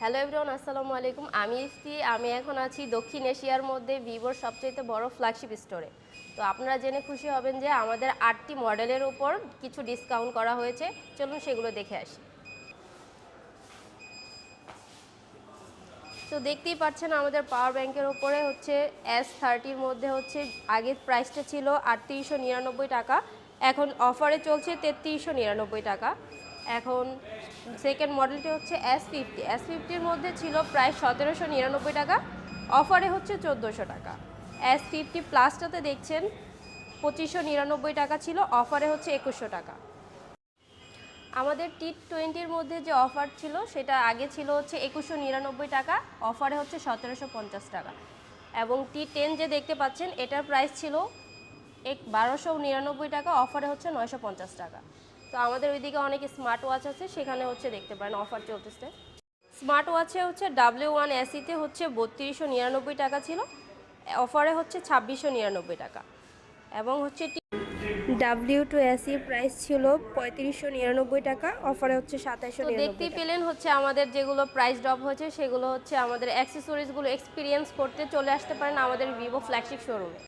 Hello everyone, আসসালামু আলাইকুম। আমি এখন আছি দক্ষিণ এশিয়ার মধ্যে ভিভোর সবচেয়ে বড় ফ্ল্যাগশিপ স্টোরে। তো আপনারা জেনে খুশি হবেন যে আমাদের 8টি মডেলের উপর কিছু ডিসকাউন্ট করা হয়েছে। চলুন সেগুলো দেখে আসি। তো দেখতেই পাচ্ছেন আমাদের পাওয়ার ব্যাংকের উপরে হচ্ছে S30-র মধ্যে হচ্ছে আগের প্রাইসটা ছিল ৩৮৯৯ টাকা, এখন অফারে চলছে ৩৩৯৯ টাকা। এখন সেকেন্ড মডেলটি হচ্ছে S50-র মধ্যে ছিল প্রায় ১৭৯৯ টাকা, অফারে হচ্ছে ১৪০০ টাকা। S50 প্লাসটাতে দেখছেন ২৫৯৯ টাকা ছিল, অফারে হচ্ছে ২১০০ টাকা। আমাদের T20-র মধ্যে যে অফার ছিল সেটা আগে ছিল হচ্ছে ২১৯৯ টাকা, অফারে হচ্ছে ১৭৫০ টাকা। এবং T10 যে দেখতে পাচ্ছেন এটার প্রাইস ছিল ১২৯৯ টাকা, অফারে হচ্ছে ৯৫০ টাকা। তো আমাদের ওইদিকে অনেক স্মার্ট ওয়াচ আছে, সেখানে হচ্ছে দেখতে পারেন অফার চলতেছে। স্মার্ট ওয়াচে হচ্ছে W1 SE-তে হচ্ছে ৩২৯৯ টাকা ছিল, অফারে হচ্ছে ২৬৯৯ টাকা। এবং হচ্ছে W2 SE প্রাইস ছিল ৩৫৯৯ টাকা, অফারে হচ্ছে ২৭৯৯ টাকা। দেখতেই পেলেন হচ্ছে আমাদের যেগুলো প্রাইস ড্রপ হয়েছে সেগুলো হচ্ছে আমাদের অ্যাক্সেসরিজগুলো এক্সপিরিয়েন্স করতে চলে আসতে পারেন আমাদের ভিভো ফ্ল্যাগশিপ শোরুমে।